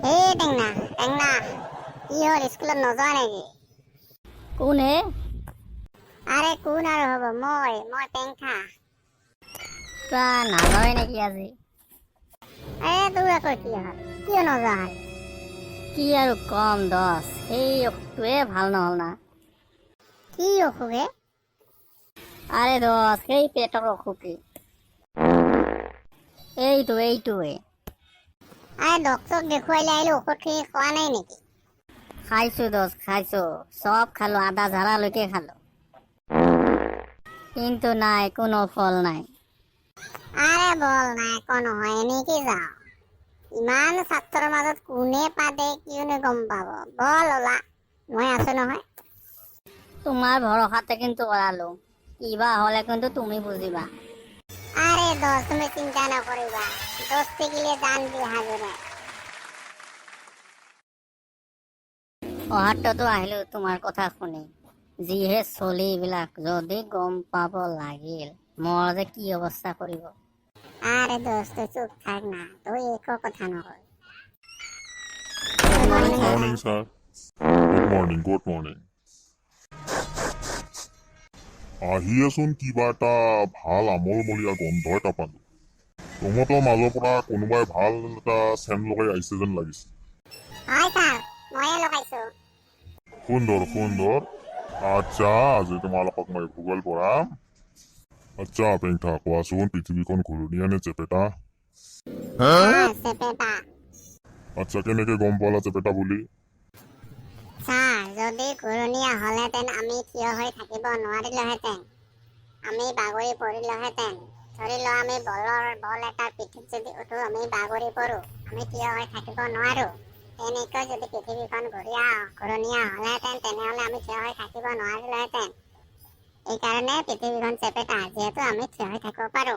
এই টেঙা টেঙা কি হ'ল স্কুলত নোযোৱা নেকি? কোন হে? আৰে কোন আৰু হ'ব মই টেংখা। তই নাযায় নেকি আজি? তোৰ আকৌ কি হ'ল? কিয় নোযোৱা হ'ল? কি আৰু কম দছ, সেই অসুখটোৱে ভাল নহ'ল না। কি অসুখ হে? আৰে দছ, সেই পেটৰ অসুখে। এইটোৱে। ডক্তৰক দেখুৱাইলে আহিলো, ঔষধখিনি খোৱা নাই নেকি? খাইছো দছ, খাইছো। চব খালো, আদা ঝাৰালৈকে খালো। কিন্তু নাই, কোনো ফল নাই। আৰে বল নাই, একো নহয়, এনেকে যাওঁ। ইমান ছাত্ৰৰ মাজত কোনে পাতে, কিয়নো গম পাব? বল ওলা, মই আছো নহয়। তোমাৰ ভৰসাতে কিন্তু ওলালো। কিবা হ'লে কিন্তু তুমি বুজিবা। আৰে দোস্ত, তুমি চিন্তা নকৰিবা। দোস্তি গিলে জান দি হাজিৰে। অহাততো আহিলো তোমাৰ কথা শুনি। যিহে চলিবিলাক যদি গম পাব লাগিল, মোৰ যে কি অৱস্থা কৰিব। আরে দোস্ত চুপ থাক না, তুই একো কথা নকয়। Good morning Good sir. morning, sir. Good morning. আহিয়েচোন কিবা এটা ভাল আমোলমলীয়া গন্ধ এটা পালো। তহঁতৰ মাজৰ পৰা কোনোবাই ভাল এটা চেণ্ট লগাই আহিছে যেন লাগিছে। হয় ছাৰ, ময়ে লগাইছো। সুন্দৰ। আচ্ছা, আজি তোমালোকক মই ভূগোল পঢ়াম। আচ্ছা পেংঠা, কোৱাচোন পৃথিৱীখন ঘূৰণীয়া নে চেপেটা? চেপেটা। আচ্ছা, কেনেকে গম পালা চেপেটা বুলি? ছাৰ, যদি ঘূৰণীয়া হলেহেঁতেন আমি থিয় হৈ থাকিব নোৱাৰিলোহেঁতেন। আমি বাগৰি পৰিলোহেঁতেন। ধৰি লওঁ আমি বল এটাৰ পিঠিত যদি উঠো, আমি বাগৰি পৰো, আমি থিয় হৈ থাকিব নোৱাৰো। তেনেকৈ যদি পৃথিৱীখন ঘূৰণীয়া হলেহেঁতেন, তেনেহলে আমি থিয় হৈ থাকিব নোৱাৰিলোহেঁতেন। এইকাৰণে পৃথিৱীখন চেপেটা, যিহেতু আমি থিয় হৈ থাকিব পাৰো।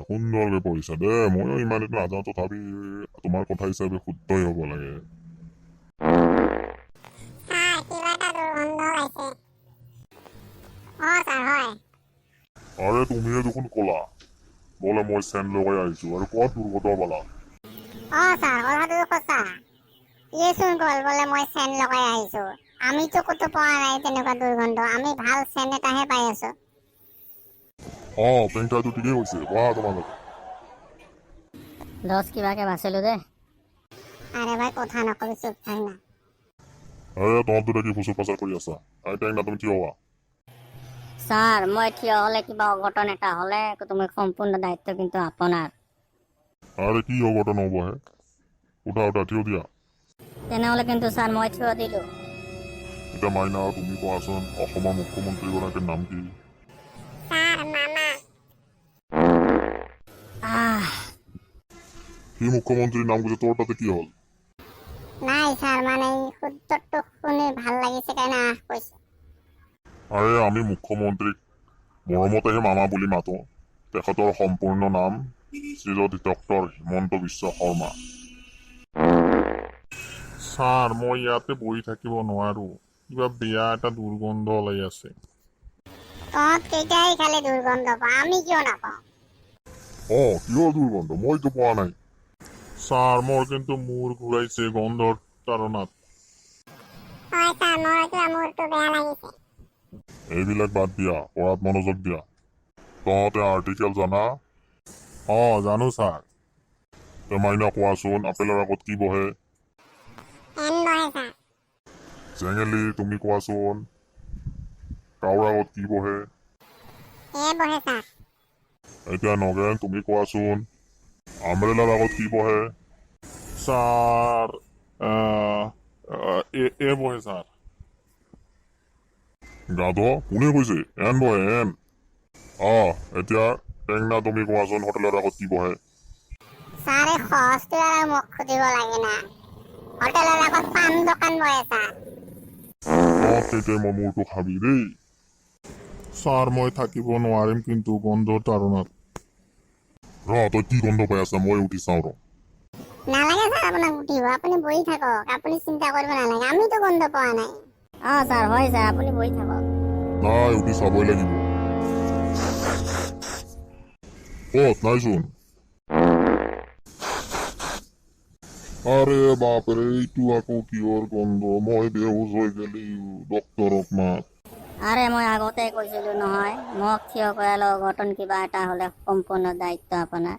সুন্দৰকে পঢ়িছা দে। ময়ো ইমান এইটো নাজানো, তথাপি তোমাৰ কথা হিচাপে শুদ্ধই হ'ব লাগে। ছাৰ, কিবা এটা দুৰ্গন্ধ ওলাইছে। ছাৰ হয়। আৰে তুমিয়ে দেখোন ক'লা বোলে মই চেণ্ট লগাই আহিছো, আৰু ক'ত দুৰ্গন্ধ পালা? ছাৰ, কথাটো সঁচা। ইয়েচোন কল বোলে মই চেন লগাই আহিছো। আমিতো ক'তো পোৱা নাই তেনেকুৱা দুৰ্গন্ধ। আমি ভাল চেন এটাহে পাই আছো। পেংঠাটো ঠিকেই কৈছে, বাহ তোমালোকে। দছ কিবাকে বাচিলো দে। আৰে ভাই, কথা নকবি, চুপ থাক না। তহঁত দুটা কি ফুচুৰ পাচাৰ কৰি আছা? টেংনা, তুমি থিয় হোৱা। স্যার, মই থিয় হলে কিবা অঘটন এটা হলে তুমি সম্পূর্ণ দায়িত্ব কিন্তু আপনার। আরে কি অঘটন হব হে? উঠা থিয় দিয়া। তেনেহলে কিন্তু স্যার মই থিয় দিলো। এতিয়া মাইনা, তুমি কোৱাচোন অসমৰ মুখ্যমন্ত্ৰীগৰাকীৰ নাম কি? ছাৰ, মামা। আহ সি মুখ্যমন্ত্ৰীৰ নাম কৈছে, তোৰ তাতে কি হ'ল? নাই ছাৰ, মানে উত্তৰটো শুনি ভাল লাগিছে কাৰণে কৈছে। আৰে আমি মুখ্যমন্ত্ৰীক মৰমতেহে মামা বুলি মাতো। তেখেতৰ সম্পূৰ্ণ নাম শ্ৰীযুত ডক্টৰ হিমন্ত বিশ্ব শৰ্মা। ছাৰ, মই ইয়াতে বহি থাকিব নোৱাৰো। কিবা বেয়া এটা দুৰ্গন্ধ ওলাই আছে। তহঁত কেইটাই খালি দুৰ্গন্ধ পাওঁ, আমি কিয় নাপাওঁ? কিহৰ দুৰ্গন্ধ? মইতো পোৱা নাই। ছাৰ, মোৰ কিন্তু মূৰ ঘূৰাইছে গন্ধৰ তাৰণাত। হয় ছাৰ, মোৰ কিবা মূৰটো বেয়া লাগিছে। এইবিলাক বাদ দিয়া, পঢ়াত মনোযোগ দিয়া। তহঁতে আৰ্টিকেল জানা? জানো ছাৰ। মাইনা, কোৱাচোন আপেলৰ আগত কি বহে? এন বহে ছাৰ। জেঙেলি, তুমি কোৱাচোন কাউৰ আগত কি বহে? বহে ছাৰ। এতিয়া নগেন, তুমি কোৱাচোন আমব্ৰেলাৰ আগত কি বহে? ছাৰ, বহে ছাৰ। গাধ, কোনে কৈছে এন বহে? এন। এতিয়া টেংনা, তুমি কোৱাচোন হোটেলৰ আগত কি বহে? ছাৰ, এই সহজটো আৰু মোক সুধিব লাগে না। হোটেলৰ আগত পাণ দোকান বহে ছাৰ। তেতিয়া মই মূৰটো খাবি দেই। ছাৰ, মই থাকিব নোৱাৰিম কিন্তু গন্ধৰ তাৰণাত। তই কি গন্ধ পাই আছা? মই উঠি চাওঁ ৰ। নালাগে ছাৰ আপোনাক উঠিব, আপুনি বহি থাকক, আপুনি চিন্তা কৰিব নালাগে, আমিতো গন্ধ পোৱা নাই। স্যার, হয় স্যার, আপুনি বহি থাকক। নাই, উঠি চাবই লাগিব। নাইচোন। আরে বাপরে এইটো আকৌ কিহৰ গন্ধ মই বেহুচ হৈ গেলি ডক্তৰক মাত আৰে মই আগতে কৈছিলো নহয় মোক থিয় কৰাৰ লগত ঘটন কিবা এটা হ'লে সম্পূৰ্ণ দায়িত্ব আপোনাৰ